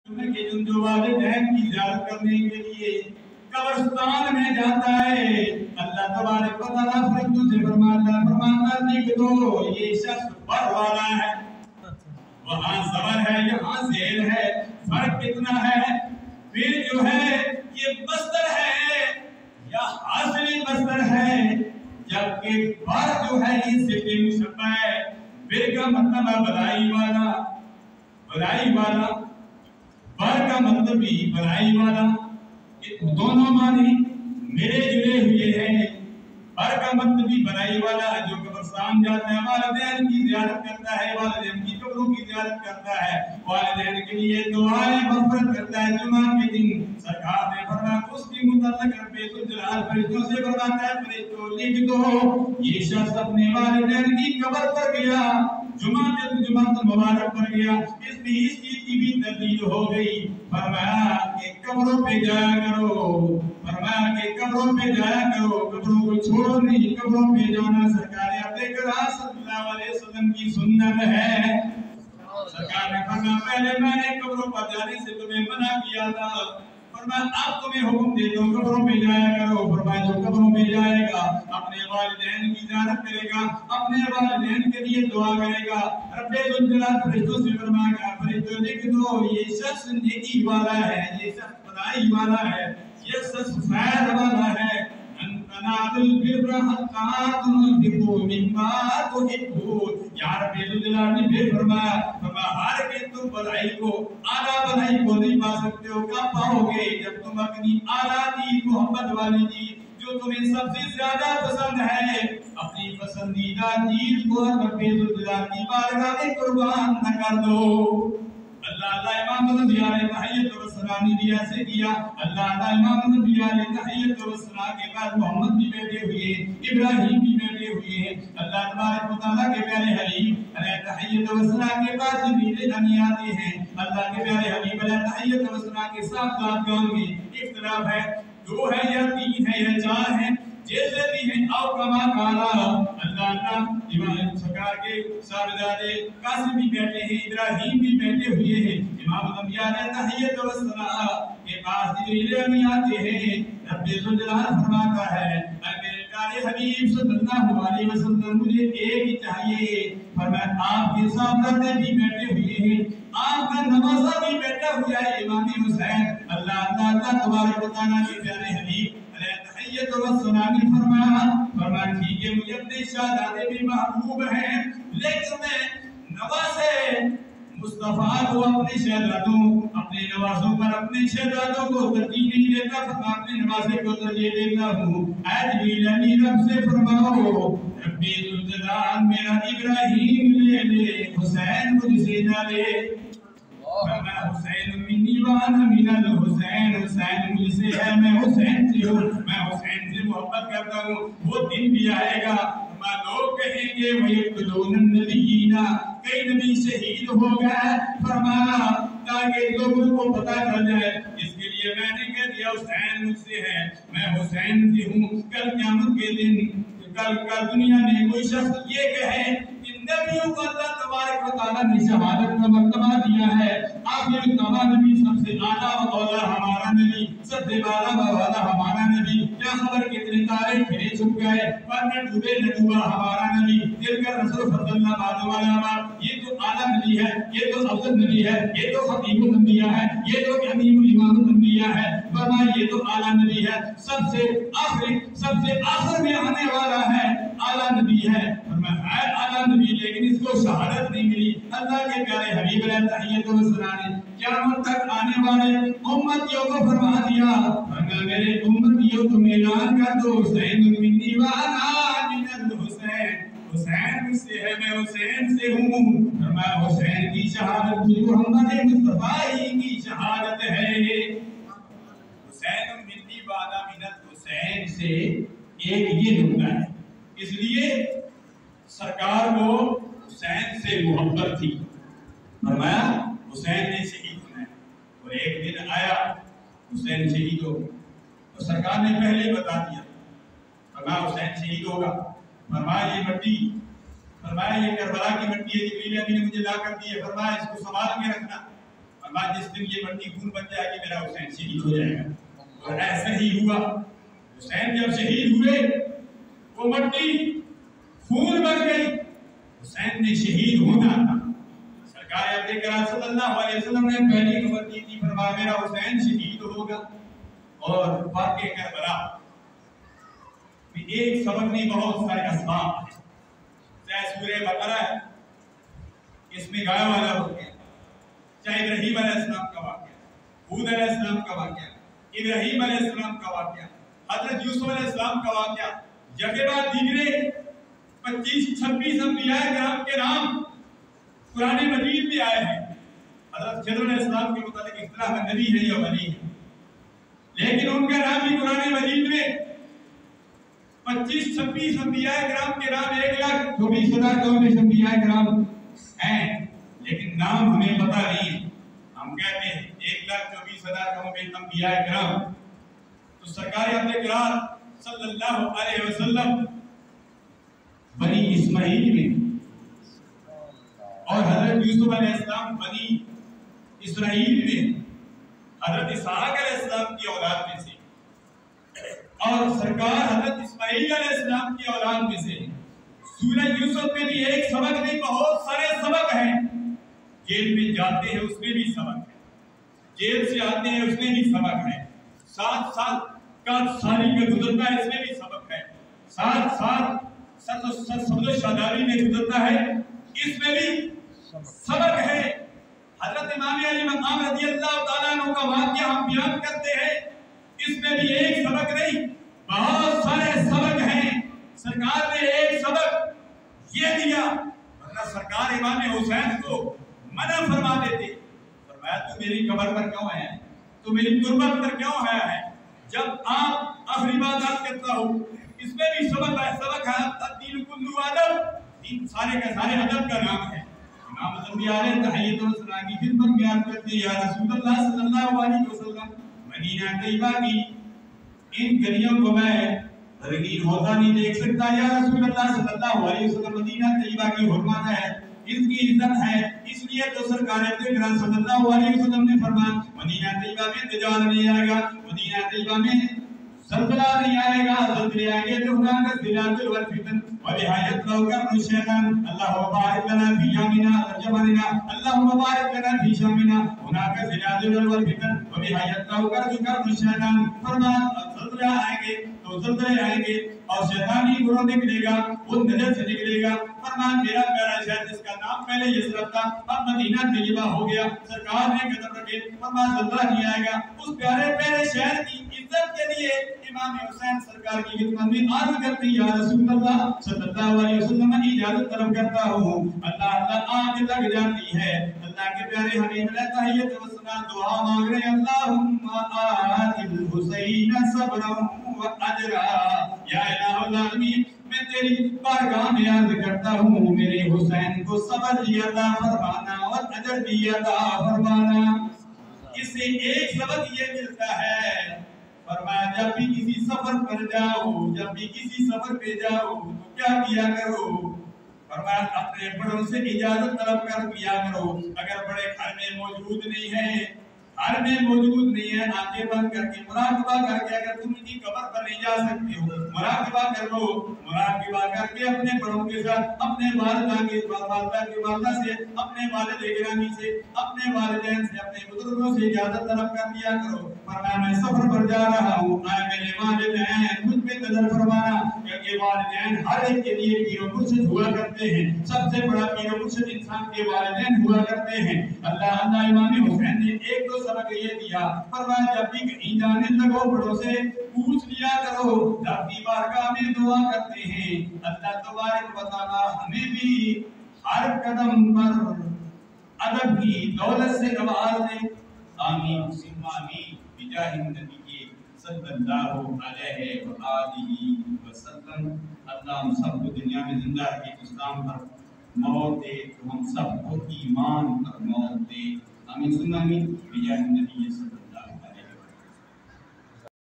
کہ جو والدین کی زیارت کرنے کے لیے قبرستان میں جاتا ہے، اللہ تبارک و تعالیٰ فرشتوں سے فرماتا لکھ دو یہ شخص بر والا ہے، وہاں زبر ہے یہاں زیر ہے، فرق کتنا ہے؟ پھر جو ہے یہ مصدر ہے یا حاصلی مصدر ہے، جبکہ بر جو ہے یہ صفت مشبہ ہے۔ پھر کا مطلب ہے بھلائی والا، بھلائی والا، بر کا مطلب بھی بھلائی والا، دونوں معنی ملے جلے ہوئے ہیں۔ بر کا مطلب بھی بھلائی والا جو قبرستان جاتا ہے، والدین کی زیارت کرتا ہے، والدین کی قبروں کی زیارت کرتا ہے، والدین کے لیے دعائیں مغفرت کرتا ہے۔ جمعہ کے دن سرکار نے فرمایا اس کی متعلق رب الجلال فرشتوں سے فرماتا ہے فرشتوں لکھ دو یہ شخص اپنے والدین کی قبر پر گیا، جمعہ مبارک پر گیا، اس میں اس چیز کی بھی تبدیل ہو گئی۔ فرمایا کہ قبروں پہ جایا کرو، فرمایا کہ قبروں پہ جایا کرو، قبروں کو چھوڑو نہیں، قبروں پہ جانا سرکار اقرا صلی اللہ علیہ وسلم کی سنت ہے۔ سرکار نے فرمایا پہلے میں نے قبروں پر جانے سے تمہیں منع کیا تھا، فرمایا اب تمہیں حکم دیتا ہوں قبروں پہ جایا کرو۔ فرمایا جو قبروں پہ جائے گا اپنے والدین کی زیارت کرے گا، اپنے والدین کے لیے دعا کرے گا، رب الجلال فرشتوں سے فرمائے گا فرشتوں لکھ دو یہ شخص نیکی والا ہے، یہ شخص بھلائی والا ہے، یہ شخص خیر والا ہے۔ تنالوا البر حتى تنفقوا مما تحبون، یا رب الجلال نے بھی فرمایا ہر کہ تم بھلائی کو، اعلیٰ بھلائی کو نہیں پا سکتے ہو، کب پاؤ گے؟ جب تم اپنی اعلیٰ چیز، محبت والی چیز جو تمہیں سب سے زیادہ پسند ہے، اپنی پسندیدہ چیز کو رب الجلال کی بارگاہ میں قربان نہ کر دو۔ اللہ امام الانبیاء علیہ تحیت و ثنا نے بھی ایسے کیا۔ اللہ امام الانبیاء علیہ تحیت و ثنا کے بعد محمد بھی بیٹھے ہوئے ہیں، ابراہیم بھی بیٹھے ہوئے ہیں۔ اللہ تبارک و تعالیٰ کے پیارے حبیب علیہ تحیت و ثنا کے بعد جبریل امی آتے ہیں۔ اللہ کے پیارے حبیب علیہ تحیت و ثنا کے ساتھ ذات گان میں اختلاف ہے، 2 ہے یا 3 ہے یا 4 ہیں، جیسے بھی ہیں او کما کالا۔ اللہ امام سرکار کے صاحبزادے قاسم بھی بیٹھے ہیں، ابراہیم بھی بیٹھے ہوئے ہیں۔ امام الانبیاء علیہ تحیت و ثنا کے پاس جبریل امی آتے ہیں، رب الجلال فرماتا ہے اے میرے پیارے حبیب صلی اللہ علیہ وسلم مجھے ایک ہی چاہیے۔ فرمایا آپ کے صاحبزادے بھی بیٹھے ہوئے ہیں، آپ کا نواسا بھی بیٹھا ہوا ہے امام حسین۔ اللہ تبارک و تعالیٰ کے پیارے حبیب علیہ تحیت و ثنا نے فرمایا ٹھیک ہے مجھے اپنے شہزادے بھی محبوب ہیں، لیکن میں نواسے مصطفیٰ کو اپنے شہزادوں، اپنے نوازوں پر اپنے شہزادوں کو ترجیح نہیں دیتا، فرمایا اپنے نواسے کو ترجیح دیتا ہوں۔ اے جبریل امی رب سے فرماؤ رب الجلال میرا ابراہیم لے لے، حسین مجھ سے نہ لے۔ فرمایا حسین منی وانا من الحسین، حسین مجھ سے ہے میں حسین سے ہوں، میں حسین سے محبت کرتا ہوں۔ وہ دن بھی آئے گا لوگ کہیں گے وَيَقْتُلُونَ النَّبِيِّينَ، کئی نبی شہید ہو گئے۔ فرمایا تاکہ لوگوں کو پتہ چل جائے، اس کے لیے میں نے کہہ دیا حسین مجھ سے ہے، میں حسین سے ہوں۔ کل قیامت کے دن کل دنیا میں کوئی شخص یہ کہے کہ نبیوں کو اللہ تبارک و تعالیٰ نے شہادت کا مرتبہ دیا ہے، آخر تمام نبی سب سے اعلیٰ و اولیٰ ہمارا نبی، سب سے بالا و والا ہمارا نبی، کیا خبر کتنے تارے کھلے چھپ گئے پر نہ ڈوبے نہ ڈوبا ہمارا نبی، دل کر رسول فضل اللہ بعد والا ہمارا، یہ تو اعلیٰ نبی ہے، یہ تو افضل نبی ہے، یہ تو خطیب الانبیاء ہے، یہ تو امیم الامام الانبیاء ہے، فرمایا یہ تو اعلیٰ نبی ہے، سب سے آخر میں آنے والا ہے، اعلیٰ نبی ہے۔ فرمایا ہے اعلیٰ نبی لیکن اس کو شہادت نہیں ملی۔ اللہ کے پیارے حبیب علیہ تحیت و ثنا نے قیامت تک آنے والے امتیوں کو فرما دیا، فرمایا میرے امتیوں تم اعلان کر دو حسین منی وانا من الحسین، حسین مجھ سے ہے میں حسین سے ہوں۔ فرمایا حسین کی شہادت محمد مصطفیٰ کی شہادت ہے۔ حسین منی وانا من الحسین سے ایک یہ نکتہ ہے، اس لیے سرکار کو حسین سے محبت تھی۔ فرمایا حسین نے شہید ہونا ہے، اور ایک دن آیا حسین شہید ہو تو سرکار نے پہلے بتا دیا، فرمایا حسین شہید ہوگا۔ فرمایا یہ مٹی، فرمایا یہ کربلا کی مٹی ہے، جبریل امین نے مجھے لا کر دی ہے، فرمایا اس کو سنبھال کے رکھنا۔ फरमाया जिस दिन ये मट्टी खून बन जाएगी मेरा हुसैन शहीद हो जाएगा। और ऐसा ही हुआ। हुसैन जब शहीद हुए वो मट्टी खून बन गई। हुसैन ने शहीद होना था। सरकार अपने करार सल्लल्लाहु अलैहि वसल्लम ने पहली खबर दी थी, फरमाया मेरा हुसैन शहीद होगा। और वाक़े करबला में एक सबक नहीं बहुत सारे असबाब हैं। चाहे सूरह बकरा है, इसमें गाय वाला हो गया, चाहे इब्राहीम अलैहिस्सलाम का वाक़या, हूद अलैहिस्सलाम का वाक़या, इब्राहीम अलैहिस्सलाम का वाक़या, हज़रत यूसुफ अलैहिस्सलाम का वाक़या, जगह बाद दीगरे 25-26 अंबिया किराम के नाम कुरान मजीद में आए हैं। हज़रत खिज़र अलैहिस्सलाम के मुताबिक इख्तिलाफ है नबी है या वली है, लेकिन उनका नाम भी कुरान मजीद में 25-26 अंबिया किराम के नाम 1,24,000 अंबिया किराम हैं, लेकिन नाम हमें पता नहीं है। हम कहते हैं 1,24,000 अंबिया किराम। तो सरकार अपने करार सल्लल्लाहु अलैहि वसल्लम बनी इस्माइल में और हजरत यूसुफ अलैहिस्सलाम बनी इस्राइल में, हजरत इसहाक अलैहिस्सलाम की औलाद में से, और सरकार हजरत इस्माइल अलैहिस्सलाम की औलाद में से। सूरह यूसुफ में भी एक सबक नहीं बहुत सारे सबक हैं। जेल में जाते हैं उसमें भी सबक है, जेल से आते हैं उसमें भी सबक है, 7 साल का सारी में गुजरता है इसमें भी सबक है, 7 साल शादारी में गुजरता है इसमें भी सबक है। हजरत इमाम अली मकाम रज़ियल्लाहु ताला अन्हु का वाक़या हम बयान करते हैं, इसमें भी एक सबक नहीं बहुत सारे सबक हैं। सरकार ने एक सबक ये दिया, वरना सरकार इमाम हुसैन को मना फरमा देते, फरमाया तू मेरी कब्र पर क्यों आया है, तू मेरी गुरबत पर क्यों आया है। जब आप आखिरी बात करता हो इसमें भी सबक है, सबक है दीन कुल्लु अदब, दीन सारे का सारे अदब का नाम है। इमाम ज़म्बी आले तहय्युत व सना की खिदमत में अर्ज़ करते या रसूलुल्लाह सल्लल्लाहु अलैहि वसल्लम, मदीना तैयबा की इन गलियों को मैं रंगीन होता नहीं देख सकता। या रसूलुल्लाह सल्लल्लाहु अलैहि वसल्लम, मदीना तैयबा की हुर्मत है, इसकी इज्जत है, इसलिए तो सरकार अकरम सल्लल्लाहु अलैहि वसल्लम ने फरमाया मदीना तैयबा में दज्जाल नहीं आएगा, मदीना तैयबा में ज़ल्ज़ला नहीं आएगा, ज़ल्ज़ले आएंगे तो हुनाका ज़िलाज़िल वल फितन व निहायत लौका शैतान। अल्लाहुम्मा बारिक लना फी यामिना व जमानिना, अल्लाहुम्मा बारिक लना फी शामिना हुनाका ज़िलाज़िल वल फितन व निहायत लौका शैतान। फरमाया ज़ल्ज़ले आएंगे तो ज़ल्ज़ले आएंगे और शैतानी गुरों निकलेगा, वो नजर से निकलेगा। फरमाया मेरा प्यारा शहर जिसका नाम पहले यसरब था अब मदीना तैयबा हो गया, सरकार ने कदम रखे, फरमाया ज़ल्ज़ला नहीं आएगा। उस प्यारे प्यारे शहर की इज्जत के लिए इमाम हुसैन सरकार की खिदमत में अर्ज़ करते या रसूलल्लाह सल्लल्लाहु अलैहि वसल्लम इजाजत तलब करता हूँ। अल्लाह अल्लाह आग लग जाती है, अल्लाह के प्यारे हबीब ने तहियत व सना दुआ मांग रहे, अल्लाहुम्मा आतिल हुसैन सब्रन व अजरा। या इलाहुल आलमीन, मैं तेरी बारगाह में अर्ज़ करता हूँ मेरे हुसैन को सब्र भी अता फरमाना और अजर भी अता फरमाना। इससे एक सबक ये मिलता है, फरमाया जब भी किसी सफर पर जाओ, जब भी किसी सफर पे जाओ तो क्या किया करो, फरमाया अपने बड़ों से इजाजत तलब कर किया करो। अगर बड़े घर में मौजूद नहीं है, घर में मौजूद नहीं है, आंखें बंद करके मुराकबा करके, अगर तुम इनकी कब्र पर नहीं जा सकते हो मुराकबा कर लो, मुराकबा करके अपने बड़ों के साथ, अपने वालिदा से, अपने वालिद गिरामी से, अपने वालिदैन से, अपने बुजुर्गों से इजाजत तलब कर लिया करो। फरमाया मैं सफर पर जा रहा हूँ, आए मेरे वालिदैन मुझ पे कदर फरमाना, क्योंकि वालिदैन हर एक के लिए पीर व मुर्शिद हुआ करते हैं, सबसे बड़ा पीर व मुर्शिद इंसान के वालिदैन हुआ करते हैं। अल्लाह अल्लाह इमाम हुसैन ने एक दो सबक ये दिया, फरमाया जब भी कहीं जाने लगो बड़ों से पूछ लिया करो, रब की बारगाह में दुआ करते हैं अल्लाह तबारक व तआला हमें भी हर कदम पर अदब की दौलत से नवाज दे। आमीन सिम्मा आमीन बिजाहि नबी सल्लल्लाहु अलैहि व आलिहि वसल्लम। अल्लाह हम सबको दुनिया में जिंदा रखे, इस्लाम पर मौत दे, तो हम सबको ईमान पर मौत दे। आमीन सुन्ना आमीन बिजाहि नबी सल्लल्लाहु